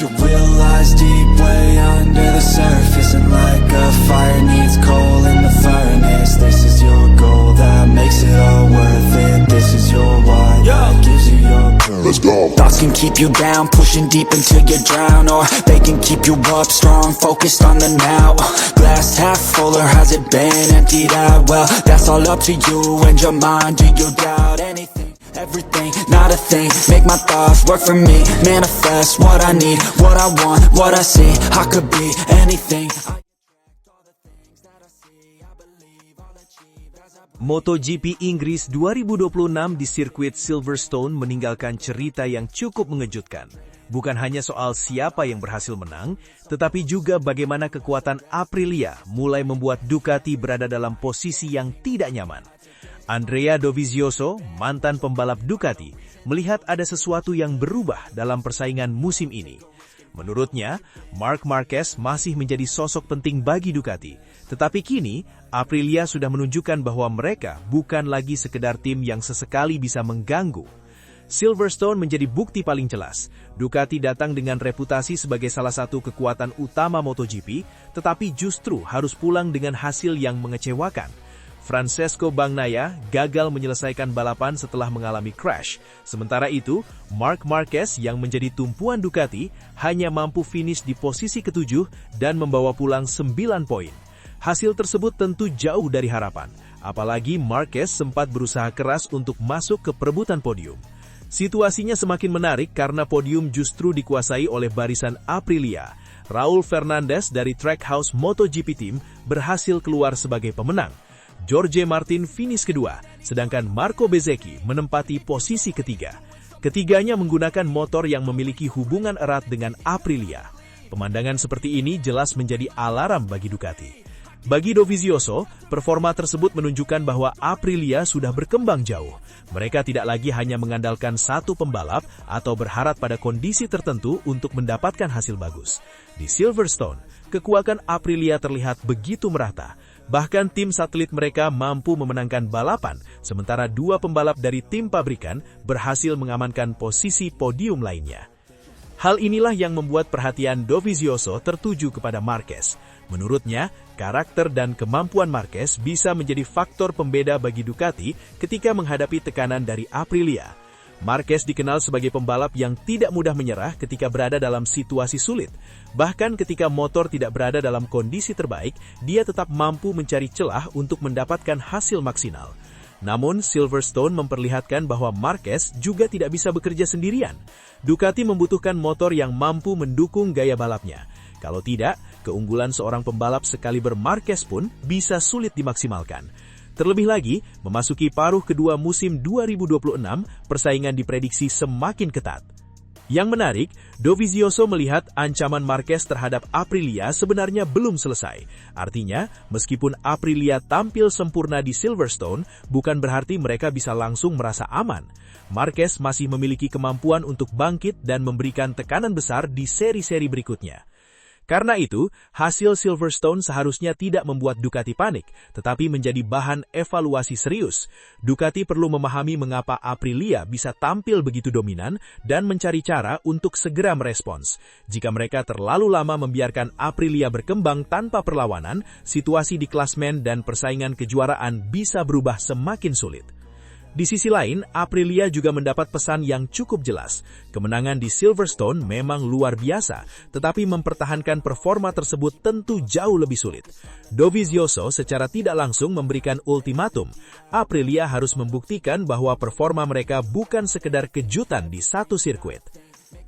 You realize deep way under the surface, and like a fire needs coal in the furnace. This is your goal that makes it all worth it. This is your why that gives you your purpose. Let's go. Thoughts can keep you down, pushing deep until you drown, or they can keep you up strong, focused on the now. Glass half full, or has it been emptied out? Well, that's all up to you and your mind. Do you doubt anything? Everything, not a thing. Make my thoughts work for me. Manifest what I need, what I want, what I see. I could be anything. MotoGP Inggris 2026 di sirkuit Silverstone meninggalkan cerita yang cukup mengejutkan. Bukan hanya soal siapa yang berhasil menang, tetapi juga bagaimana kekuatan Aprilia mulai membuat Ducati berada dalam posisi yang tidak nyaman. Andrea Dovizioso, mantan pembalap Ducati, melihat ada sesuatu yang berubah dalam persaingan musim ini. Menurutnya, Marc Marquez masih menjadi sosok penting bagi Ducati, tetapi kini Aprilia sudah menunjukkan bahwa mereka bukan lagi sekedar tim yang sesekali bisa mengganggu. Silverstone menjadi bukti paling jelas. Ducati datang dengan reputasi sebagai salah satu kekuatan utama MotoGP, tetapi justru harus pulang dengan hasil yang mengecewakan. Francesco Bagnaia gagal menyelesaikan balapan setelah mengalami crash. Sementara itu, Marc Marquez yang menjadi tumpuan Ducati hanya mampu finish di posisi ke-7 dan membawa pulang 9 poin. Hasil tersebut tentu jauh dari harapan, apalagi Marquez sempat berusaha keras untuk masuk ke perebutan podium. Situasinya semakin menarik karena podium justru dikuasai oleh barisan Aprilia. Raul Fernandez dari Trackhouse MotoGP Team berhasil keluar sebagai pemenang. Jorge Martin finish kedua, sedangkan Marco Bezzecchi menempati posisi ketiga. Ketiganya menggunakan motor yang memiliki hubungan erat dengan Aprilia. Pemandangan seperti ini jelas menjadi alarm bagi Ducati. Bagi Dovizioso, performa tersebut menunjukkan bahwa Aprilia sudah berkembang jauh. Mereka tidak lagi hanya mengandalkan satu pembalap atau berharap pada kondisi tertentu untuk mendapatkan hasil bagus. Di Silverstone, kekuatan Aprilia terlihat begitu merata. Bahkan tim satelit mereka mampu memenangkan balapan, sementara dua pembalap dari tim pabrikan berhasil mengamankan posisi podium lainnya. Hal inilah yang membuat perhatian Dovizioso tertuju kepada Marquez. Menurutnya, karakter dan kemampuan Marquez bisa menjadi faktor pembeda bagi Ducati ketika menghadapi tekanan dari Aprilia. Marquez dikenal sebagai pembalap yang tidak mudah menyerah ketika berada dalam situasi sulit. Bahkan ketika motor tidak berada dalam kondisi terbaik, dia tetap mampu mencari celah untuk mendapatkan hasil maksimal. Namun, Silverstone memperlihatkan bahwa Marquez juga tidak bisa bekerja sendirian. Ducati membutuhkan motor yang mampu mendukung gaya balapnya. Kalau tidak, keunggulan seorang pembalap sekaliber Marquez pun bisa sulit dimaksimalkan. Terlebih lagi, memasuki paruh kedua musim 2026, persaingan diprediksi semakin ketat. Yang menarik, Dovizioso melihat ancaman Marquez terhadap Aprilia sebenarnya belum selesai. Artinya, meskipun Aprilia tampil sempurna di Silverstone, bukan berarti mereka bisa langsung merasa aman. Marquez masih memiliki kemampuan untuk bangkit dan memberikan tekanan besar di seri-seri berikutnya. Karena itu, hasil Silverstone seharusnya tidak membuat Ducati panik, tetapi menjadi bahan evaluasi serius. Ducati perlu memahami mengapa Aprilia bisa tampil begitu dominan dan mencari cara untuk segera merespons. Jika mereka terlalu lama membiarkan Aprilia berkembang tanpa perlawanan, situasi di klasmen dan persaingan kejuaraan bisa berubah semakin sulit. Di sisi lain, Aprilia juga mendapat pesan yang cukup jelas. Kemenangan di Silverstone memang luar biasa, tetapi mempertahankan performa tersebut tentu jauh lebih sulit. Dovizioso secara tidak langsung memberikan ultimatum. Aprilia harus membuktikan bahwa performa mereka bukan sekedar kejutan di satu sirkuit.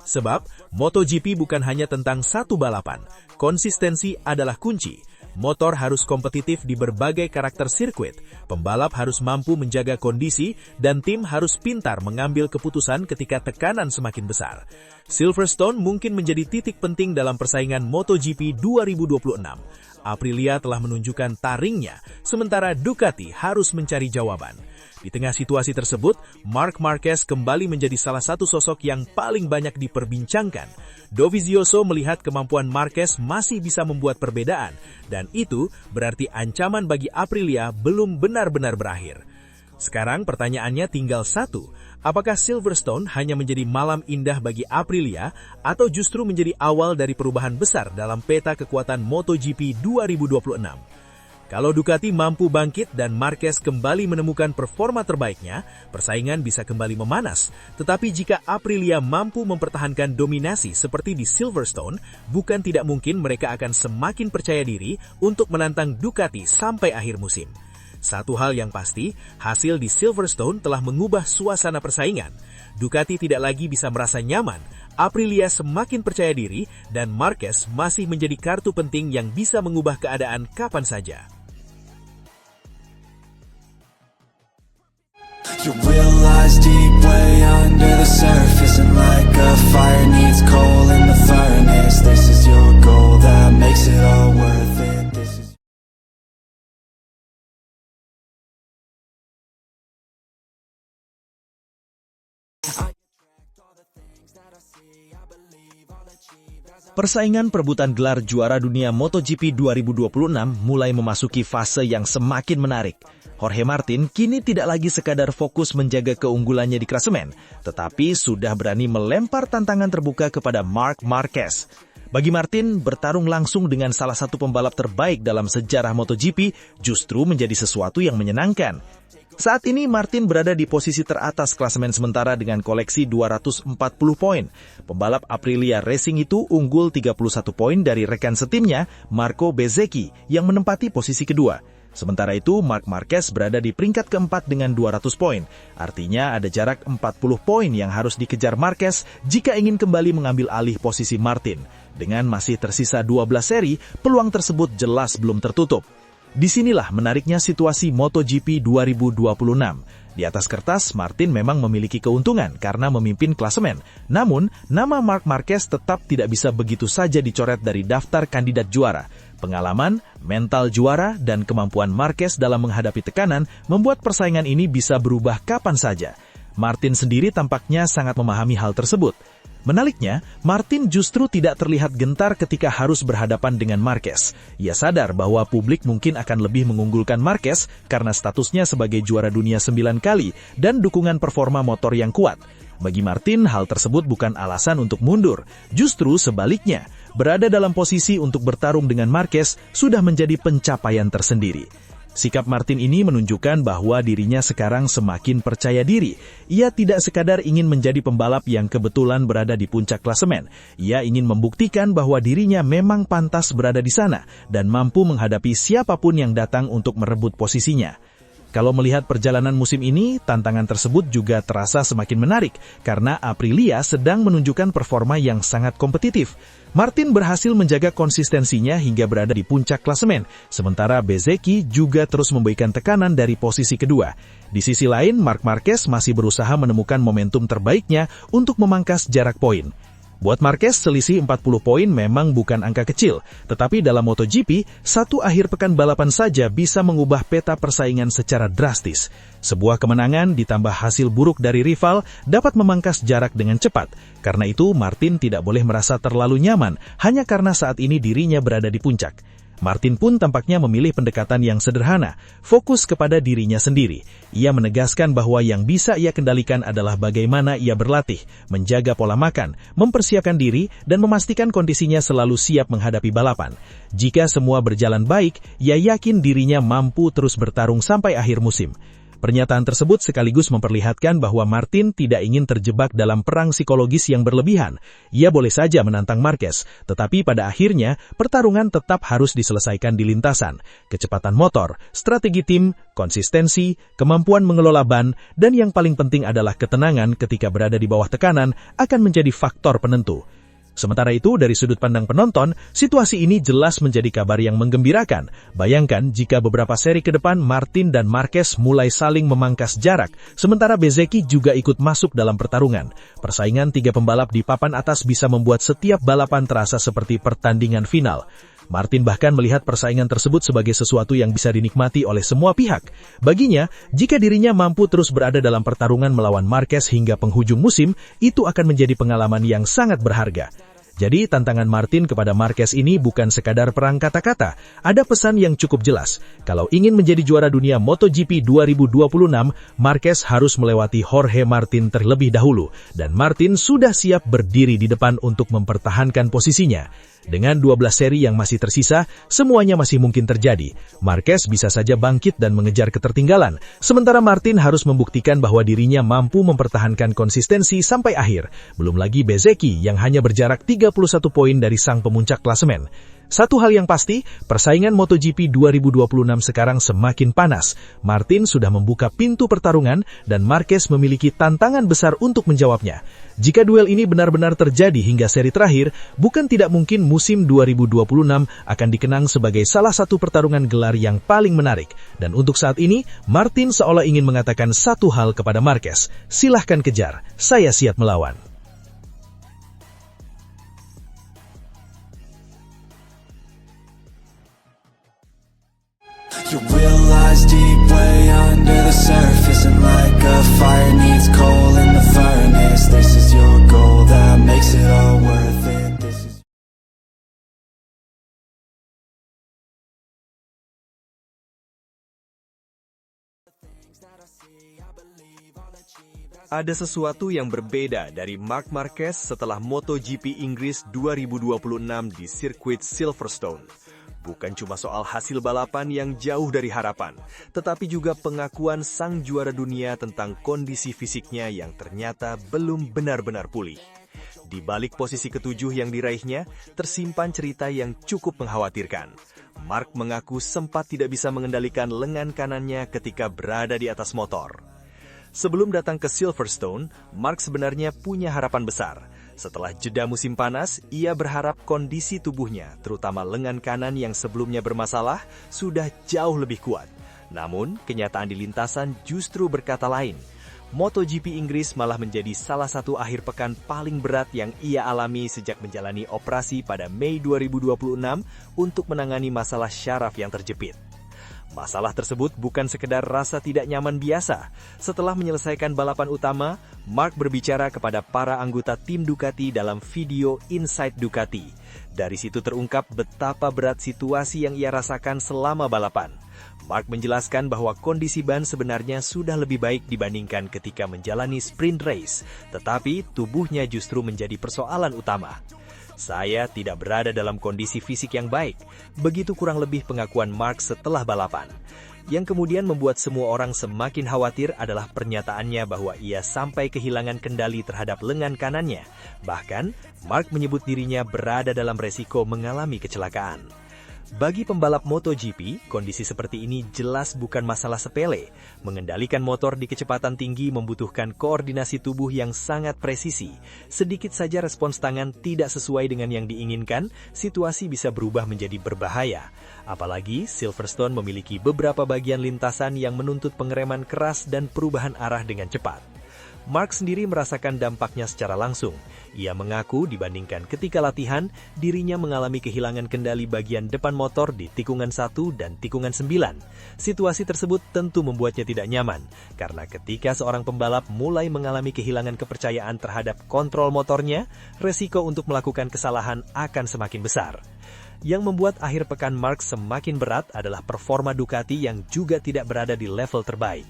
Sebab, MotoGP bukan hanya tentang satu balapan. Konsistensi adalah kunci. Motor harus kompetitif di berbagai karakter sirkuit, pembalap harus mampu menjaga kondisi, dan tim harus pintar mengambil keputusan ketika tekanan semakin besar. Silverstone mungkin menjadi titik penting dalam persaingan MotoGP 2026. Aprilia telah menunjukkan taringnya, sementara Ducati harus mencari jawaban. Di tengah situasi tersebut, Marc Marquez kembali menjadi salah satu sosok yang paling banyak diperbincangkan. Dovizioso melihat kemampuan Marquez masih bisa membuat perbedaan, dan itu berarti ancaman bagi Aprilia belum benar-benar berakhir. Sekarang pertanyaannya tinggal satu, apakah Silverstone hanya menjadi malam indah bagi Aprilia atau justru menjadi awal dari perubahan besar dalam peta kekuatan MotoGP 2026? Kalau Ducati mampu bangkit dan Marquez kembali menemukan performa terbaiknya, persaingan bisa kembali memanas. Tetapi jika Aprilia mampu mempertahankan dominasi seperti di Silverstone, bukan tidak mungkin mereka akan semakin percaya diri untuk menantang Ducati sampai akhir musim. Satu hal yang pasti, hasil di Silverstone telah mengubah suasana persaingan. Ducati tidak lagi bisa merasa nyaman, Aprilia semakin percaya diri, dan Marquez masih menjadi kartu penting yang bisa mengubah keadaan kapan saja. Your will lies deep way under the surface, and like a fire needs coal in the furnace. This is your goal that makes it all worth it. This is Persaingan perebutan gelar juara dunia MotoGP 2026 mulai memasuki fase yang semakin menarik. Jorge Martin kini tidak lagi sekadar fokus menjaga keunggulannya di klasemen, tetapi sudah berani melempar tantangan terbuka kepada Marc Marquez. Bagi Martin, bertarung langsung dengan salah satu pembalap terbaik dalam sejarah MotoGP justru menjadi sesuatu yang menyenangkan. Saat ini Martin berada di posisi teratas klasemen sementara dengan koleksi 240 poin. Pembalap Aprilia Racing itu unggul 31 poin dari rekan setimnya, Marco Bezzecchi, yang menempati posisi kedua. Sementara itu, Marc Marquez berada di peringkat keempat dengan 200 poin. Artinya ada jarak 40 poin yang harus dikejar Marquez jika ingin kembali mengambil alih posisi Martin. Dengan masih tersisa 12 seri, peluang tersebut jelas belum tertutup. Disinilah menariknya situasi MotoGP 2026. Di atas kertas, Martin memang memiliki keuntungan karena memimpin klasemen. Namun, nama Marc Marquez tetap tidak bisa begitu saja dicoret dari daftar kandidat juara. Pengalaman, mental juara, dan kemampuan Marquez dalam menghadapi tekanan membuat persaingan ini bisa berubah kapan saja. Martin sendiri tampaknya sangat memahami hal tersebut. Menaliknya, Martin justru tidak terlihat gentar ketika harus berhadapan dengan Marquez. Ia sadar bahwa publik mungkin akan lebih mengunggulkan Marquez karena statusnya sebagai juara dunia 9 kali dan dukungan performa motor yang kuat. Bagi Martin, hal tersebut bukan alasan untuk mundur. Justru sebaliknya, berada dalam posisi untuk bertarung dengan Marquez sudah menjadi pencapaian tersendiri. Sikap Martin ini menunjukkan bahwa dirinya sekarang semakin percaya diri. Ia tidak sekadar ingin menjadi pembalap yang kebetulan berada di puncak klasemen. Ia ingin membuktikan bahwa dirinya memang pantas berada di sana dan mampu menghadapi siapapun yang datang untuk merebut posisinya. Kalau melihat perjalanan musim ini, tantangan tersebut juga terasa semakin menarik karena Aprilia sedang menunjukkan performa yang sangat kompetitif. Martin berhasil menjaga konsistensinya hingga berada di puncak klasemen, sementara Bezzecchi juga terus memberikan tekanan dari posisi kedua. Di sisi lain, Marc Marquez masih berusaha menemukan momentum terbaiknya untuk memangkas jarak poin. Buat Marquez, selisih 40 poin memang bukan angka kecil, tetapi dalam MotoGP, satu akhir pekan balapan saja bisa mengubah peta persaingan secara drastis. Sebuah kemenangan ditambah hasil buruk dari rival dapat memangkas jarak dengan cepat. Karena itu, Martin tidak boleh merasa terlalu nyaman hanya karena saat ini dirinya berada di puncak. Martin pun tampaknya memilih pendekatan yang sederhana, fokus kepada dirinya sendiri. Ia menegaskan bahwa yang bisa ia kendalikan adalah bagaimana ia berlatih, menjaga pola makan, mempersiapkan diri, dan memastikan kondisinya selalu siap menghadapi balapan. Jika semua berjalan baik, ia yakin dirinya mampu terus bertarung sampai akhir musim. Pernyataan tersebut sekaligus memperlihatkan bahwa Martin tidak ingin terjebak dalam perang psikologis yang berlebihan. Ia boleh saja menantang Marquez, tetapi pada akhirnya pertarungan tetap harus diselesaikan di lintasan. Kecepatan motor, strategi tim, konsistensi, kemampuan mengelola ban, dan yang paling penting adalah ketenangan ketika berada di bawah tekanan akan menjadi faktor penentu. Sementara itu, dari sudut pandang penonton, situasi ini jelas menjadi kabar yang menggembirakan. Bayangkan jika beberapa seri ke depan Martin dan Marquez mulai saling memangkas jarak, sementara Bezzecchi juga ikut masuk dalam pertarungan. Persaingan tiga pembalap di papan atas bisa membuat setiap balapan terasa seperti pertandingan final. Martin bahkan melihat persaingan tersebut sebagai sesuatu yang bisa dinikmati oleh semua pihak. Baginya, jika dirinya mampu terus berada dalam pertarungan melawan Marquez hingga penghujung musim, itu akan menjadi pengalaman yang sangat berharga. Jadi tantangan Martin kepada Marquez ini bukan sekadar perang kata-kata, ada pesan yang cukup jelas. Kalau ingin menjadi juara dunia MotoGP 2026, Marquez harus melewati Jorge Martin terlebih dahulu, dan Martin sudah siap berdiri di depan untuk mempertahankan posisinya. Dengan 12 seri yang masih tersisa, semuanya masih mungkin terjadi. Marquez bisa saja bangkit dan mengejar ketertinggalan, sementara Martin harus membuktikan bahwa dirinya mampu mempertahankan konsistensi sampai akhir. Belum lagi Bezzecchi yang hanya berjarak 31 poin dari sang pemuncak klasemen. Satu hal yang pasti, persaingan MotoGP 2026 sekarang semakin panas. Martin sudah membuka pintu pertarungan dan Marquez memiliki tantangan besar untuk menjawabnya. Jika duel ini benar-benar terjadi hingga seri terakhir, bukan tidak mungkin musim 2026 akan dikenang sebagai salah satu pertarungan gelar yang paling menarik. Dan untuk saat ini, Martin seolah ingin mengatakan satu hal kepada Marquez, silahkan kejar, saya siap melawan. Your will lies deep way under the surface, and like a fire needs coal in the furnace. This is your goal that makes it all worth it. This is Ada sesuatu yang berbeda dari Marc Marquez setelah MotoGP Inggris 2026 di sirkuit Silverstone. Bukan cuma soal hasil balapan yang jauh dari harapan, tetapi juga pengakuan sang juara dunia tentang kondisi fisiknya yang ternyata belum benar-benar pulih. Di balik posisi ketujuh yang diraihnya, tersimpan cerita yang cukup mengkhawatirkan. Marc mengaku sempat tidak bisa mengendalikan lengan kanannya ketika berada di atas motor. Sebelum datang ke Silverstone, Marc sebenarnya punya harapan besar. Setelah jeda musim panas, ia berharap kondisi tubuhnya, terutama lengan kanan yang sebelumnya bermasalah, sudah jauh lebih kuat. Namun, kenyataan di lintasan justru berkata lain. MotoGP Inggris malah menjadi salah satu akhir pekan paling berat yang ia alami sejak menjalani operasi pada Mei 2026 untuk menangani masalah syaraf yang terjepit. Masalah tersebut bukan sekedar rasa tidak nyaman biasa. Setelah menyelesaikan balapan utama, Marc berbicara kepada para anggota tim Ducati dalam video Inside Ducati. Dari situ terungkap betapa berat situasi yang ia rasakan selama balapan. Marc menjelaskan bahwa kondisi ban sebenarnya sudah lebih baik dibandingkan ketika menjalani sprint race, tetapi tubuhnya justru menjadi persoalan utama. Saya tidak berada dalam kondisi fisik yang baik. Begitu kurang lebih pengakuan Marc setelah balapan. Yang kemudian membuat semua orang semakin khawatir adalah pernyataannya bahwa ia sampai kehilangan kendali terhadap lengan kanannya. Bahkan, Marc menyebut dirinya berada dalam resiko mengalami kecelakaan. Bagi pembalap MotoGP, kondisi seperti ini jelas bukan masalah sepele. Mengendalikan motor di kecepatan tinggi membutuhkan koordinasi tubuh yang sangat presisi. Sedikit saja respons tangan tidak sesuai dengan yang diinginkan, situasi bisa berubah menjadi berbahaya. Apalagi Silverstone memiliki beberapa bagian lintasan yang menuntut pengereman keras dan perubahan arah dengan cepat. Marc sendiri merasakan dampaknya secara langsung. Ia mengaku dibandingkan ketika latihan, dirinya mengalami kehilangan kendali bagian depan motor di tikungan 1 dan tikungan 9. Situasi tersebut tentu membuatnya tidak nyaman, karena ketika seorang pembalap mulai mengalami kehilangan kepercayaan terhadap kontrol motornya, resiko untuk melakukan kesalahan akan semakin besar. Yang membuat akhir pekan Marc semakin berat adalah performa Ducati yang juga tidak berada di level terbaik.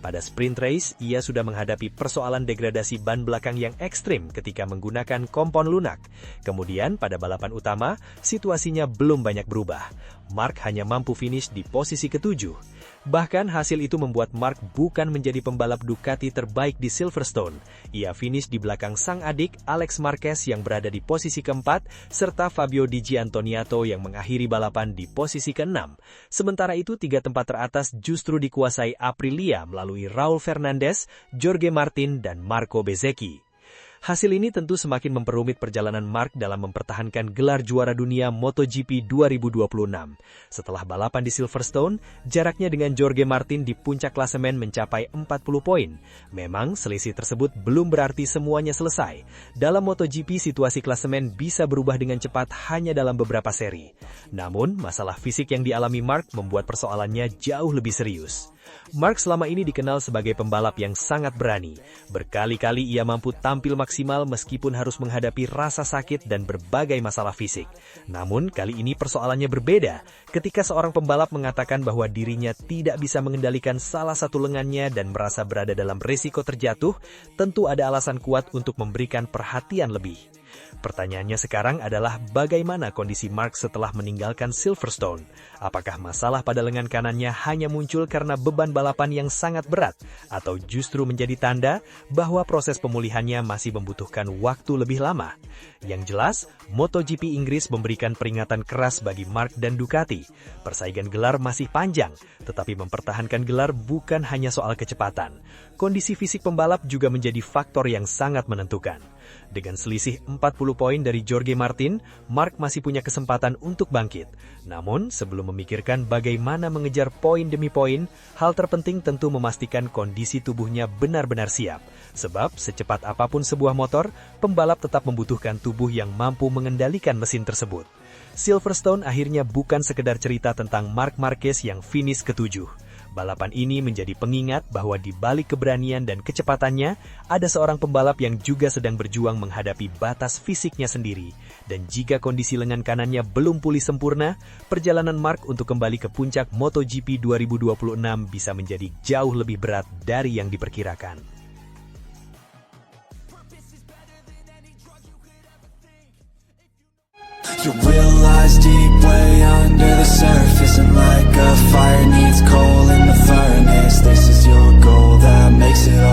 Pada sprint race, ia sudah menghadapi persoalan degradasi ban belakang yang ekstrim ketika menggunakan kompon lunak. Kemudian, pada balapan utama, situasinya belum banyak berubah. Marc hanya mampu finish di posisi ketujuh. Bahkan hasil itu membuat Marc bukan menjadi pembalap Ducati terbaik di Silverstone. Ia finish di belakang sang adik Alex Marquez yang berada di posisi keempat, serta Fabio Di Giannantonio yang mengakhiri balapan di posisi keenam. Sementara itu, 3 tempat teratas justru dikuasai Aprilia melalui Raul Fernandez, Jorge Martin, dan Marco Bezzecchi. Hasil ini tentu semakin memperumit perjalanan Marc dalam mempertahankan gelar juara dunia MotoGP 2026. Setelah balapan di Silverstone, jaraknya dengan Jorge Martin di puncak klasemen mencapai 40 poin. Memang selisih tersebut belum berarti semuanya selesai. Dalam MotoGP, situasi klasemen bisa berubah dengan cepat hanya dalam beberapa seri. Namun, masalah fisik yang dialami Marc membuat persoalannya jauh lebih serius. Mark selama ini dikenal sebagai pembalap yang sangat berani. Berkali-kali ia mampu tampil maksimal meskipun harus menghadapi rasa sakit dan berbagai masalah fisik. Namun, kali ini persoalannya berbeda ketika seorang pembalap mengatakan bahwa dirinya tidak bisa mengendalikan salah satu lengannya dan merasa berada dalam risiko terjatuh. Tentu ada alasan kuat untuk memberikan perhatian lebih. Pertanyaannya sekarang adalah bagaimana kondisi Mark setelah meninggalkan Silverstone? Apakah masalah pada lengan kanannya hanya muncul karena beban balapan yang sangat berat? Atau justru menjadi tanda bahwa proses pemulihannya masih membutuhkan waktu lebih lama? Yang jelas, MotoGP Inggris memberikan peringatan keras bagi Mark dan Ducati. Persaingan gelar masih panjang, tetapi mempertahankan gelar bukan hanya soal kecepatan. Kondisi fisik pembalap juga menjadi faktor yang sangat menentukan. Dengan selisih 40 poin dari Jorge Martin, Mark masih punya kesempatan untuk bangkit. Namun, sebelum memikirkan bagaimana mengejar poin demi poin, hal terpenting tentu memastikan kondisi tubuhnya benar-benar siap. Sebab, secepat apapun sebuah motor, pembalap tetap membutuhkan tubuh yang mampu mengendalikan mesin tersebut. Silverstone akhirnya bukan sekedar cerita tentang Marc Marquez yang finish ke-7. Balapan ini menjadi pengingat bahwa di balik keberanian dan kecepatannya, ada seorang pembalap yang juga sedang berjuang menghadapi batas fisiknya sendiri. Dan jika kondisi lengan kanannya belum pulih sempurna, perjalanan Mark untuk kembali ke puncak MotoGP 2026 bisa menjadi jauh lebih berat dari yang diperkirakan. Your will lies deep way under the surface, and like a fire needs coal in the furnace, this is your goal that makes it all